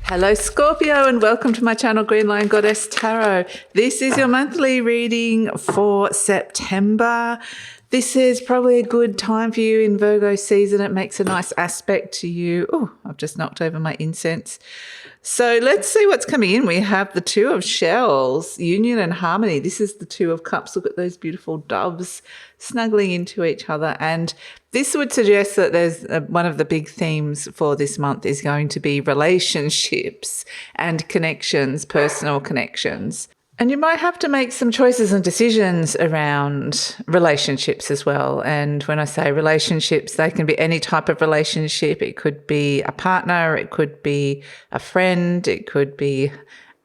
Hello Scorpio and welcome to my channel GreenLion Goddess Tarot. This is your monthly reading for September. This is probably a good time for you in Virgo season. It makes a nice aspect to you. Oh, I've just knocked over my incense. So let's see what's coming in. We have the Two of Shells, Union and Harmony. This is the Two of Cups. Look at those beautiful doves snuggling into each other. And this would suggest that there's one of the big themes for this month is going to be relationships and connections, personal connections. And you might have to make some choices and decisions around relationships as well. And when I say relationships, they can be any type of relationship. It could be a partner, it could be a friend, it could be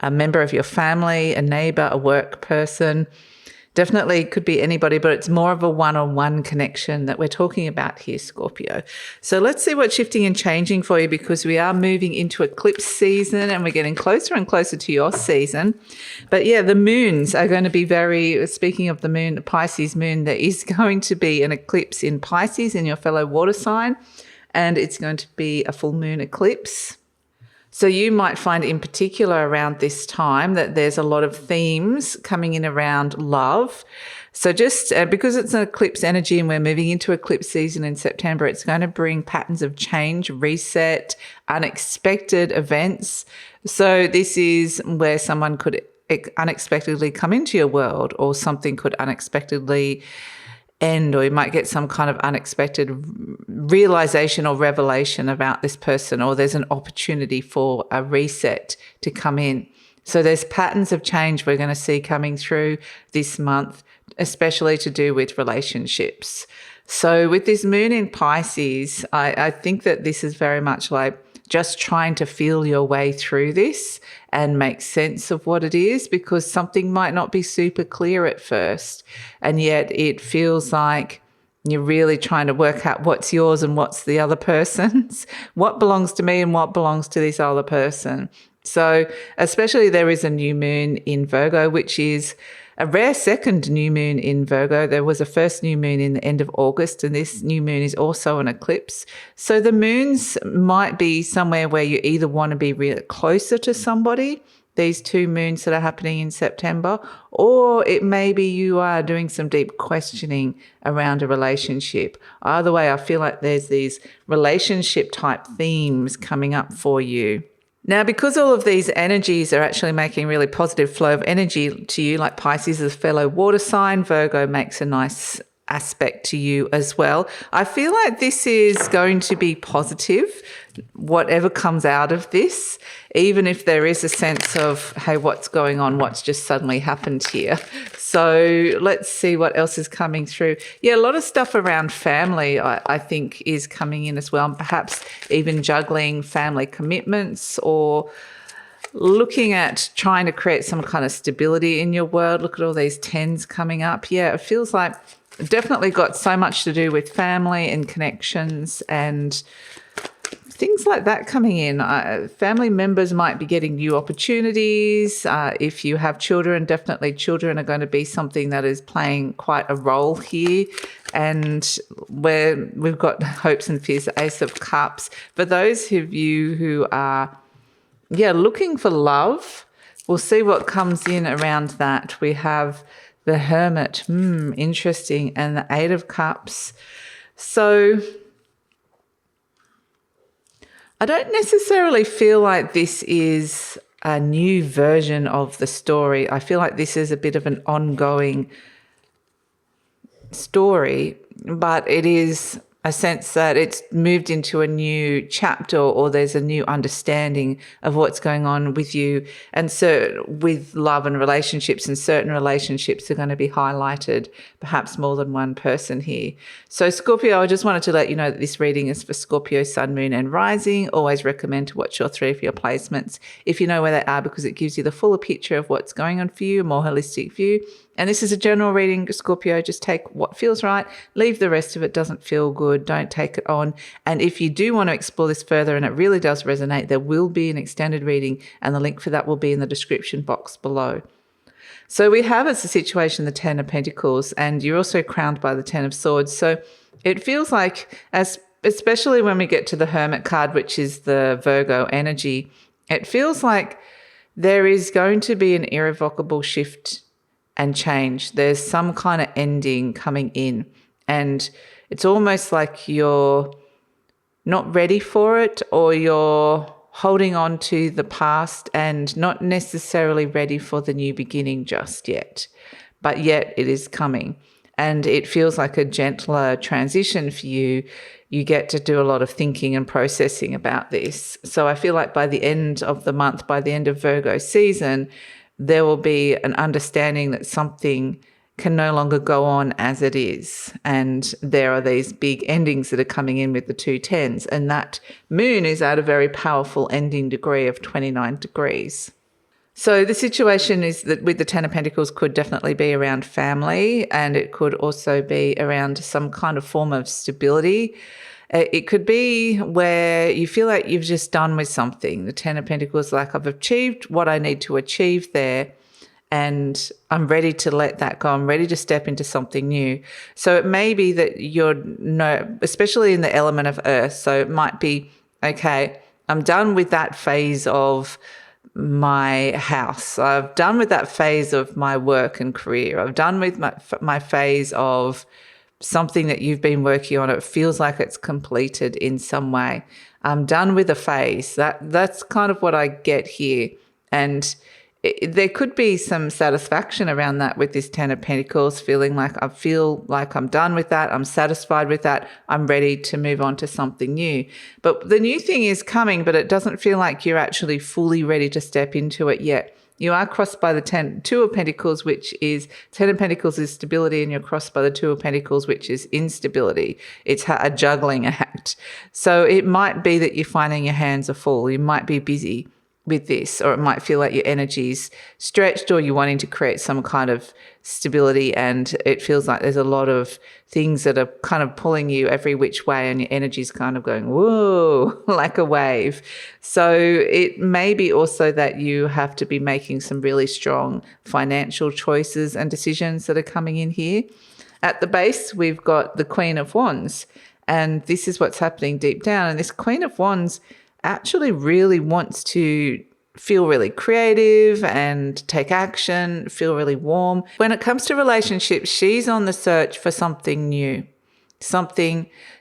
a member of your family, a neighbor, a work person. Definitely could be anybody, but it's more of a one-on-one connection that we're talking about here, Scorpio. So let's see what's shifting and changing for you, because we are moving into eclipse season and we're getting closer and closer to your season. But yeah, the moons are going to be speaking of the moon, the Pisces moon, there is going to be an eclipse in Pisces in your fellow water sign, and it's going to be a full moon eclipse. So you might find in particular around this time that there's a lot of themes coming in around love. So just because it's an eclipse energy and we're moving into eclipse season in September, it's going to bring patterns of change, reset, unexpected events. So this is where someone could unexpectedly come into your world, or something could unexpectedly end, or you might get some kind of unexpected realization or revelation about this person, or there's an opportunity for a reset to come in. So there's patterns of change we're going to see coming through this month, especially to do with relationships. So with this moon in Pisces, I think that this is very much like just trying to feel your way through this and make sense of what it is, because something might not be super clear at first, and yet it feels like you're really trying to work out what's yours and what's the other person's, what belongs to me and what belongs to this other person. So especially there is a new moon in Virgo, which is a rare second new moon in Virgo. There was a first new moon in the end of August, and this new moon is also an eclipse. So the moons might be somewhere where you either want to be really closer to somebody, these two moons that are happening in September, or it may be you are doing some deep questioning around a relationship. Either way, I feel like there's these relationship type themes coming up for you. Now, because all of these energies are actually making really positive flow of energy to you, like Pisces is a fellow water sign, Virgo makes a nice aspect to you as well. I feel like this is going to be positive, whatever comes out of this, even if there is a sense of, hey, what's going on? What's just suddenly happened here? So let's see what else is coming through. Yeah, a lot of stuff around family, I think, is coming in as well, and perhaps even juggling family commitments, or looking at trying to create some kind of stability in your world. Look at all these tens coming up. Yeah, it feels like definitely got so much to do with family and connections and things like that coming in. Family members might be getting new opportunities. If you have children, definitely children are going to be something that is playing quite a role here. And where we've got hopes and fears, the Ace of Cups. For those of you who are, looking for love, we'll see what comes in around that. We have the Hermit, interesting, and the Eight of Cups. So I don't necessarily feel like this is a new version of the story. I feel like this is a bit of an ongoing story, but it is a sense that it's moved into a new chapter, or there's a new understanding of what's going on with you, and so with love and relationships, and certain relationships are going to be highlighted, perhaps more than one person here. So Scorpio, I just wanted to let you know that this reading is for Scorpio, Sun, Moon and Rising. Always recommend to watch your 3 of your placements if you know where they are, because it gives you the fuller picture of what's going on for you, a more holistic view. And this is a general reading, Scorpio. Just take what feels right. Leave the rest of it. Doesn't feel good. Don't take it on. And if you do want to explore this further and it really does resonate, there will be an extended reading, and the link for that will be in the description box below. So we have as a situation the Ten of Pentacles, and you're also crowned by the Ten of Swords. So it feels like, especially when we get to the Hermit card, which is the Virgo energy, It feels like there is going to be an irrevocable shift and change. There's some kind of ending coming in, and it's almost like you're not ready for it, or you're holding on to the past and not necessarily ready for the new beginning just yet, but yet it is coming. And it feels like a gentler transition for you. You get to do a lot of thinking and processing about this. So I feel like by the end of the month, by the end of Virgo season, there will be an understanding that something can no longer go on as it is. And there are these big endings that are coming in with the 2 tens. And that moon is at a very powerful ending degree of 29 degrees. So the situation is that with the 10 of Pentacles could definitely be around family, and it could also be around some kind of form of stability. It could be where you feel like you've just done with something. The 10 of Pentacles, like, I've achieved what I need to achieve there, and I'm ready to let that go. I'm ready to step into something new. So it may be that especially in the element of earth. So it might be, okay, I'm done with that phase of my house. I've done with that phase of my work and career. I've done with my phase of something that you've been working on. It feels like it's completed in some way. I'm done with a phase. That's kind of what I get here. And there could be some satisfaction around that with this 10 of Pentacles, feeling like I feel like I'm done with that. I'm satisfied with that. I'm ready to move on to something new. But the new thing is coming, but it doesn't feel like you're actually fully ready to step into it yet. You are crossed by the 2 of Pentacles, which is 10 of Pentacles is stability, and you're crossed by the 2 of Pentacles, which is instability. It's a juggling act. So it might be that you're finding your hands are full. You might be busy with this, or it might feel like your energy's stretched, or you're wanting to create some kind of stability, and it feels like there's a lot of things that are kind of pulling you every which way, and your energy's kind of going, whoa, like a wave. So it may be also that you have to be making some really strong financial choices and decisions that are coming in here. At the base, we've got the Queen of Wands, and this is what's happening deep down. And this Queen of Wands actually really wants to feel really creative and take action, feel really warm. When it comes to relationships, she's on the search for something new.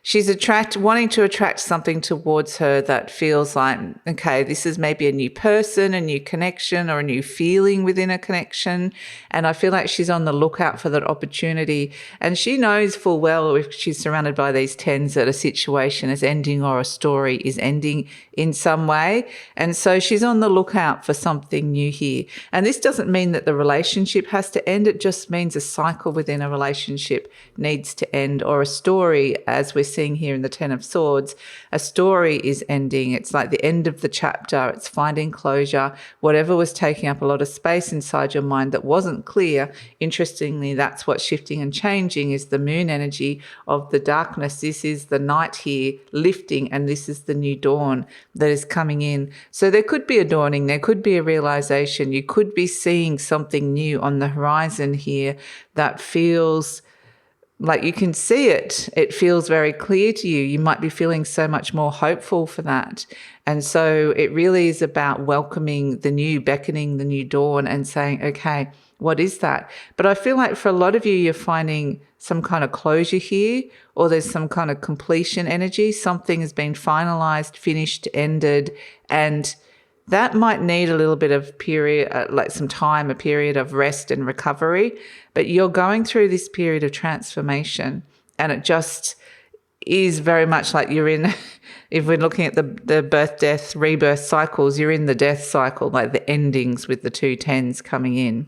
She's wanting to attract something towards her that feels like, okay, this is maybe a new person, a new connection, or a new feeling within a connection. And I feel like she's on the lookout for that opportunity. And she knows full well, if she's surrounded by these tens, that a situation is ending or a story is ending in some way. And so she's on the lookout for something new here. And this doesn't mean that the relationship has to end. It just means a cycle within a relationship needs to end, or a story, as we're seeing here in the 10 of Swords, a story is ending. It's like the end of the chapter. It's finding closure. Whatever was taking up a lot of space inside your mind that wasn't clear, interestingly, that's what's shifting and changing, is the moon energy of the darkness. This is the night here lifting, and this is the new dawn that is coming in. So there could be a dawning. There could be a realization. You could be seeing something new on the horizon here that feels like you can see it. It feels very clear to you. You might be feeling so much more hopeful for that. And so it really is about welcoming the new, beckoning the new dawn and saying, okay, what is that? But I feel like for a lot of you, you're finding some kind of closure here, or there's some kind of completion energy. Something has been finalized, finished, ended, and that might need a little bit of period, like some time, a period of rest and recovery. But you're going through this period of transformation, and it just is very much like you're in, if we're looking at the birth, death, rebirth cycles, you're in the death cycle, like the endings with the 2 tens coming in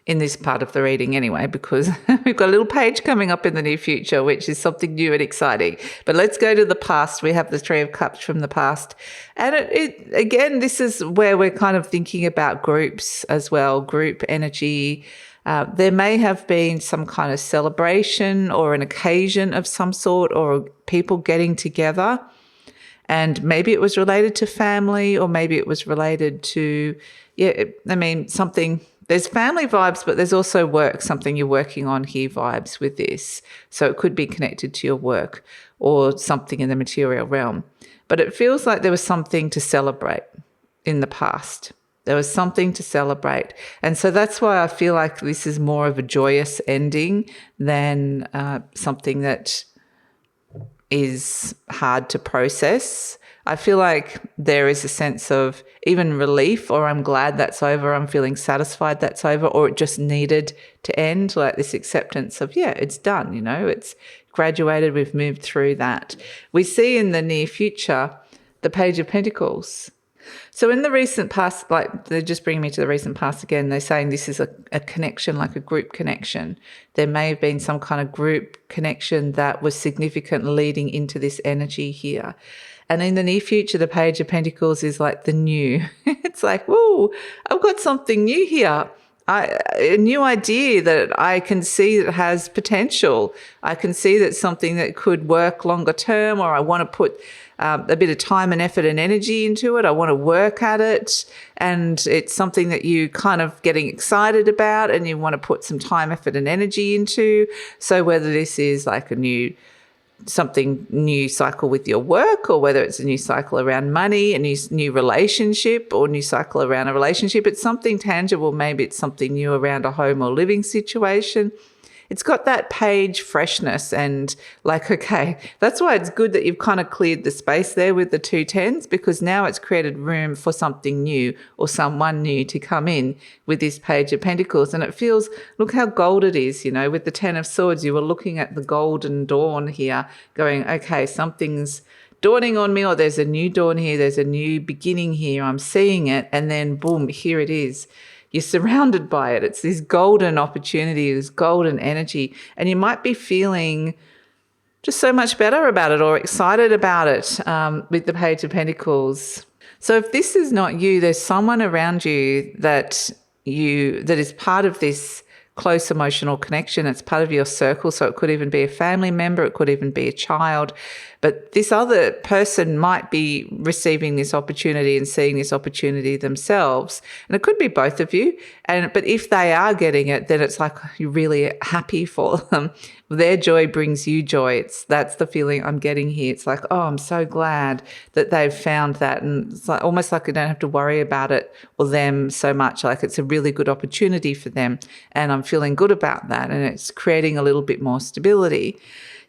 this part of the reading anyway, because we've got a little page coming up in the near future, which is something new and exciting. But let's go to the past. We have the 3 of Cups from the past. And it again, this is where we're kind of thinking about groups as well, group energy. There may have been some kind of celebration or an occasion of some sort, or people getting together. And maybe it was related to family, or maybe it was related to, something. There's family vibes, but there's also work, something you're working on here vibes with this. So it could be connected to your work or something in the material realm. But it feels like there was something to celebrate. in the past. There was something to celebrate. And so that's why I feel like this is more of a joyous ending than something that is hard to process. I feel like there is a sense of even relief, or I'm glad that's over, I'm feeling satisfied that's over, or it just needed to end, like this acceptance of, yeah, it's done, you know, it's graduated, we've moved through that. We see in the near future the Page of Pentacles. So in the recent past, like they're just bringing me to the recent past again, they're saying this is a connection, like a group connection. There may have been some kind of group connection that was significant leading into this energy here. And in the near future, the Page of Pentacles is like the new. It's like, whoa, I've got something new here. A new idea that I can see that has potential. I can see that's something that could work longer term, or I want to put a bit of time and effort and energy into it. I want to work at it. And it's something that you kind of getting excited about and you want to put some time, effort and energy into. So whether this is like something new cycle with your work, or whether it's a new cycle around money, a new relationship, or new cycle around a relationship, it's something tangible. Maybe it's something new around a home or living situation. It's got that page freshness and like, okay, that's why it's good that you've kind of cleared the space there with the 2 tens, because now it's created room for something new or someone new to come in with this Page of Pentacles. And it feels, look how gold it is, you know, with the 10 of Swords, you were looking at the golden dawn here going, okay, something's dawning on me, or there's a new dawn here, there's a new beginning here, I'm seeing it, and then boom, here it is. You're surrounded by it. It's this golden opportunity, this golden energy, and you might be feeling just so much better about it or excited about it with the Page of Pentacles. So if this is not you, there's someone around you that is part of this close emotional connection. It's part of your circle. So it could even be a family member. It could even be a child. But this other person might be receiving this opportunity and seeing this opportunity themselves. And it could be both of you. But if they are getting it, then it's like you're really happy for them. Their joy brings you joy. That's the feeling I'm getting here. It's like, oh, I'm so glad that they've found that. And it's like almost like I don't have to worry about it or them so much. Like it's a really good opportunity for them. And I'm feeling good about that. And it's creating a little bit more stability.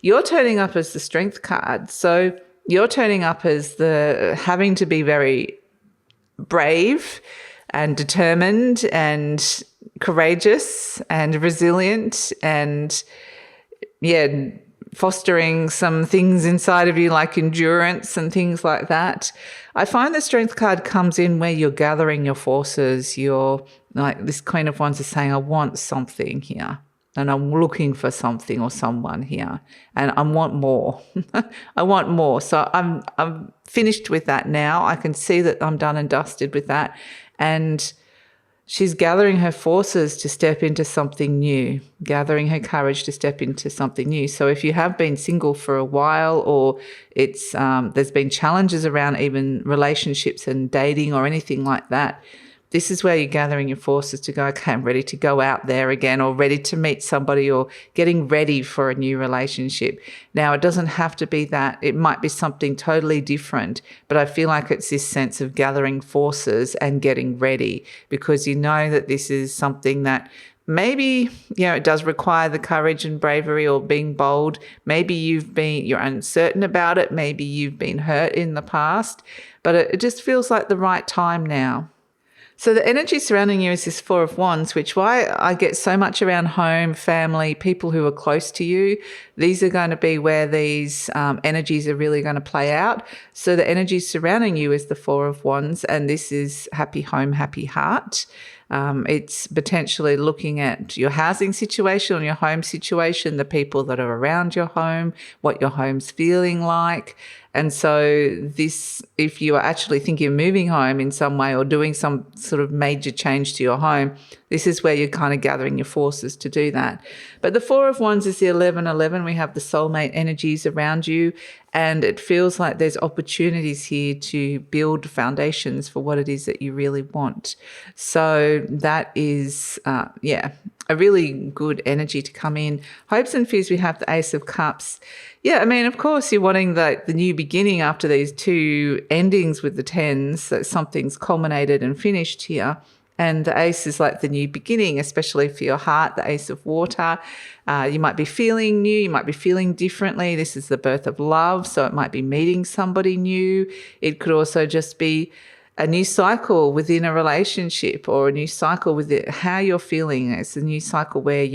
You're turning up as the Strength card. So you're turning up as the having to be very brave and determined and courageous and resilient and, yeah, fostering some things inside of you like endurance and things like that. I find the Strength card comes in where you're gathering your forces. You're like this Queen of Wands is saying, I want something here. And I'm looking for something or someone here, and I want more. I want more. So I'm finished with that now. I can see that I'm done and dusted with that. And she's gathering her forces to step into something new, gathering her courage to step into something new. So if you have been single for a while, or it's there's been challenges around even relationships and dating or anything like that, this is where you're gathering your forces to go, okay, I'm ready to go out there again, or ready to meet somebody, or getting ready for a new relationship. Now, it doesn't have to be that. It might be something totally different, but I feel like it's this sense of gathering forces and getting ready, because you know that this is something that maybe, you know, it does require the courage and bravery or being bold. Maybe you're uncertain about it. Maybe you've been hurt in the past, but it just feels like the right time now. So the energy surrounding you is this Four of Wands, which why I get so much around home, family, people who are close to you. These are going to be where these energies are really going to play out. So the energy surrounding you is the Four of Wands, and this is happy home, happy heart. It's potentially looking at your housing situation or your home situation, the people that are around your home, what your home's feeling like. And so this, if you are actually thinking of moving home in some way or doing some sort of major change to your home, this is where you're kind of gathering your forces to do that. But the Four of Wands is the 11-11. We have the soulmate energies around you, and it feels like there's opportunities here to build foundations for what it is that you really want. So that is, a really good energy to come in. Hopes and fears, we have the Ace of Cups. Yeah, I mean, of course, you're wanting the new beginning after these two endings with the tens, that something's culminated and finished here. And the ace is like the new beginning, especially for your heart, the ace of water. You might be feeling new. You might be feeling differently. This is the birth of love. So it might be meeting somebody new. It could also just be a new cycle within a relationship, or a new cycle with how you're feeling. It's a new cycle where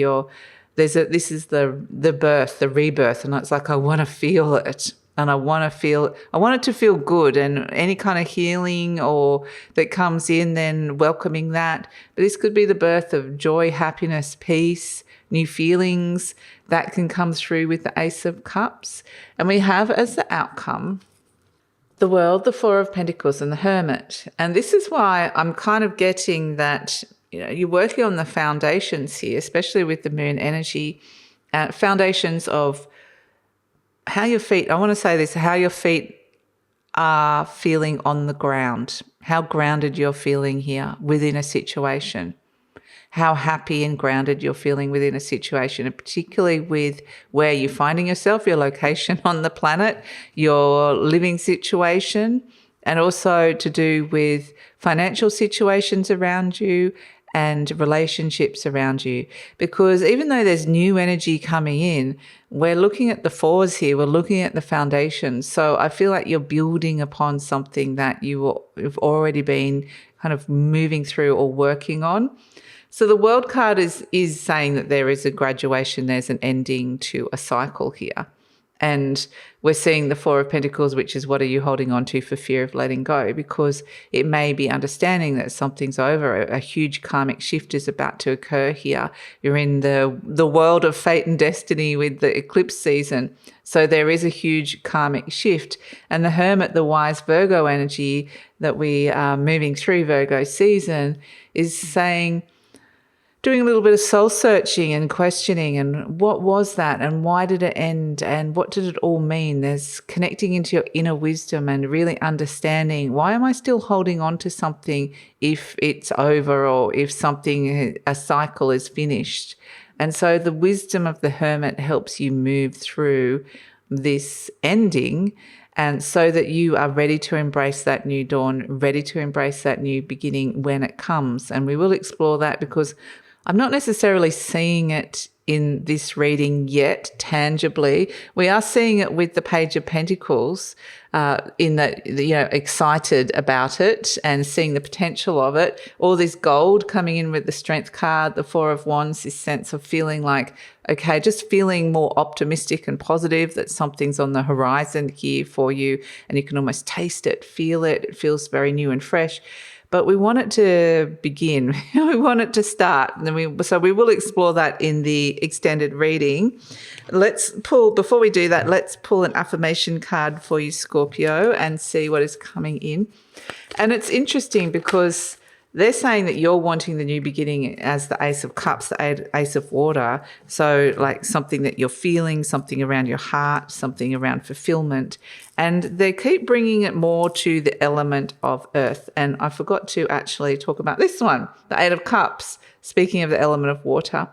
this is the birth, the rebirth. And it's like, I want to feel it. And I want it to feel good, and any kind of healing or that comes in, then welcoming that. But this could be the birth of joy, happiness, peace, new feelings that can come through with the Ace of Cups. And we have as the outcome the World, the Four of Pentacles, and the Hermit. And this is why I'm kind of getting that, you're working on the foundations here, especially with the moon energy, foundations of how your feet, I want to say this, how your feet are feeling on the ground, how grounded you're feeling here within a situation, how happy and grounded you're feeling within a situation, and particularly with where you're finding yourself, your location on the planet, your living situation, and also to do with financial situations around you and relationships around you. Because even though there's new energy coming in, we're looking at the fours here, we're looking at the foundations. So I feel like you're building upon something that you've already been kind of moving through or working on. So the World card is saying that there is a graduation, there's an ending to a cycle here. And we're seeing the Four of Pentacles, which is what are you holding on to for fear of letting go? Because it may be understanding that something's over. A huge karmic shift is about to occur here. You're in the world of fate and destiny with the eclipse season. So there is a huge karmic shift. And the Hermit, the wise Virgo energy that we are moving through Virgo season, is saying, doing a little bit of soul searching and questioning, and what was that and why did it end and what did it all mean? There's connecting into your inner wisdom and really understanding, why am I still holding on to something if it's over, or if a cycle is finished? And so the wisdom of the Hermit helps you move through this ending, and so that you are ready to embrace that new dawn, ready to embrace that new beginning when it comes. And we will explore that, because I'm not necessarily seeing it in this reading yet tangibly. We are seeing it with the Page of Pentacles, in that, excited about it and seeing the potential of it. All this gold coming in with the Strength card, the Four of Wands, this sense of feeling like, okay, just feeling more optimistic and positive that something's on the horizon here for you, and you can almost taste it, feel it. It feels very new and fresh. But we want it to begin. We want it to start. And so we will explore that in the extended reading. Before we do that, let's pull an affirmation card for you, Scorpio, and see what is coming in. And it's interesting because they're saying that you're wanting the new beginning as the Ace of Cups, the Ace of Water. So like something that you're feeling, something around your heart, something around fulfillment. And they keep bringing it more to the element of earth. And I forgot to actually talk about this one, the Eight of Cups, speaking of the element of water.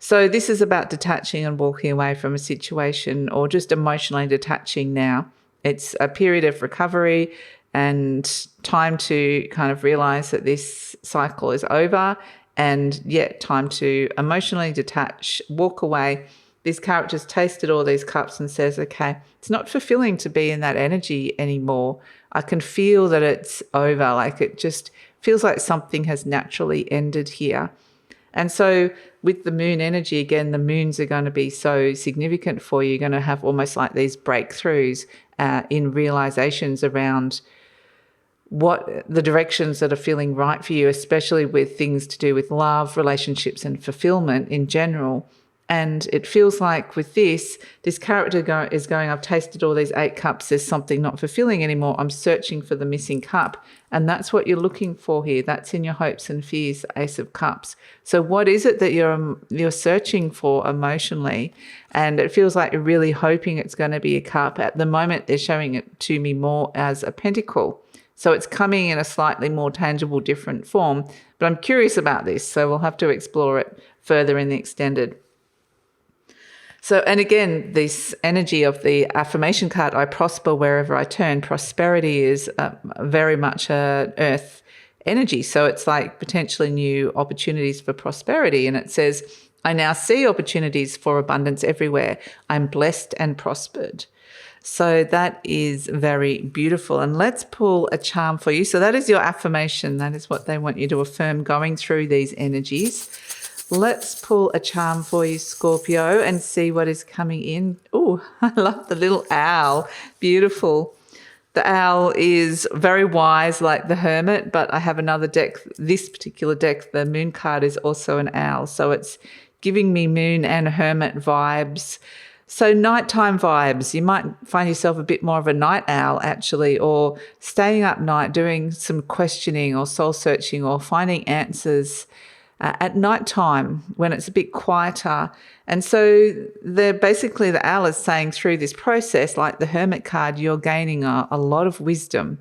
So this is about detaching and walking away from a situation, or just emotionally detaching now. It's a period of recovery and time to kind of realize that this cycle is over, and yet time to emotionally detach, walk away. This character's tasted all these cups and says, okay, it's not fulfilling to be in that energy anymore. I can feel that it's over. Like, it just feels like something has naturally ended here. And so with the moon energy, again, the moons are going to be so significant for you. You're going to have almost like these breakthroughs in realizations around what the directions that are feeling right for you, especially with things to do with love, relationships, and fulfillment in general. And it feels like with this character is going, I've tasted all these 8 cups, there's something not fulfilling anymore. I'm searching for the missing cup. And that's what you're looking for here. That's in your hopes and fears, Ace of Cups. So what is it that you're searching for emotionally? And it feels like you're really hoping it's going to be a cup. At the moment, they're showing it to me more as a pentacle. So it's coming in a slightly more tangible, different form. But I'm curious about this, so we'll have to explore it further in the extended. So, and again, this energy of the affirmation card, I prosper wherever I turn. Prosperity is very much an earth energy. So it's like potentially new opportunities for prosperity. And it says, I now see opportunities for abundance everywhere. I'm blessed and prospered. So that is very beautiful. And let's pull a charm for you. So that is your affirmation. That is what they want you to affirm going through these energies. Let's pull a charm for you, Scorpio, and see what is coming in. Oh, I love the little owl. Beautiful. The owl is very wise like the hermit, but I have another deck. This particular deck, the moon card, is also an owl. So it's giving me moon and hermit vibes. So nighttime vibes. You might find yourself a bit more of a night owl actually, or staying up night doing some questioning or soul searching or finding answers at nighttime when it's a bit quieter. And so basically the owl is saying through this process, like the hermit card, you're gaining a lot of wisdom,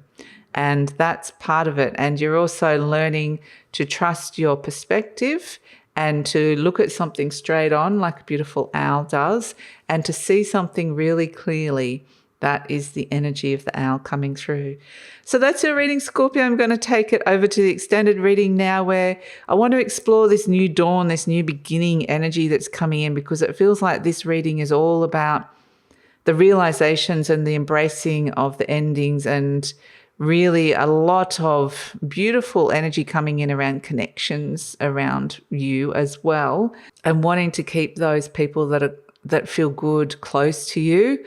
and that's part of it. And you're also learning to trust your perspective and to look at something straight on like a beautiful owl does, and to see something really clearly. That is the energy of the owl coming through. So that's your reading, Scorpio. I'm going to take it over to the extended reading now, where I want to explore this new dawn, this new beginning energy that's coming in, because it feels like this reading is all about the realizations and the embracing of the endings, and really a lot of beautiful energy coming in around connections around you as well, and wanting to keep those people that feel good close to you.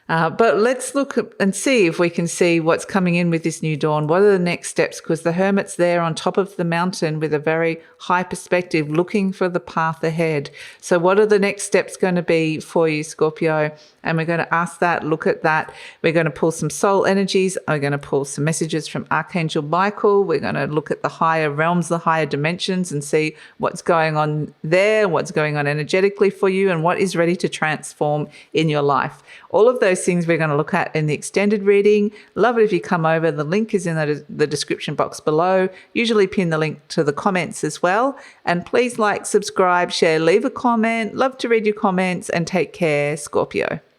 But let's look and see if we can see what's coming in with this new dawn. What are the next steps? Because the hermit's there on top of the mountain with a very high perspective, looking for the path ahead. So what are the next steps going to be for you, Scorpio? And we're going to ask that, look at that. We're going to pull some soul energies. We're going to pull some messages from Archangel Michael. We're going to look at the higher realms, the higher dimensions, and see what's going on there, what's going on energetically for you, and what is ready to transform in your life. All of those things we're going to look at in the extended reading. Love it if you come over. The link is in the description box below. Usually pin the link to the comments as well. And please like, subscribe, share, leave a comment. Love to read your comments, and take care, Scorpio.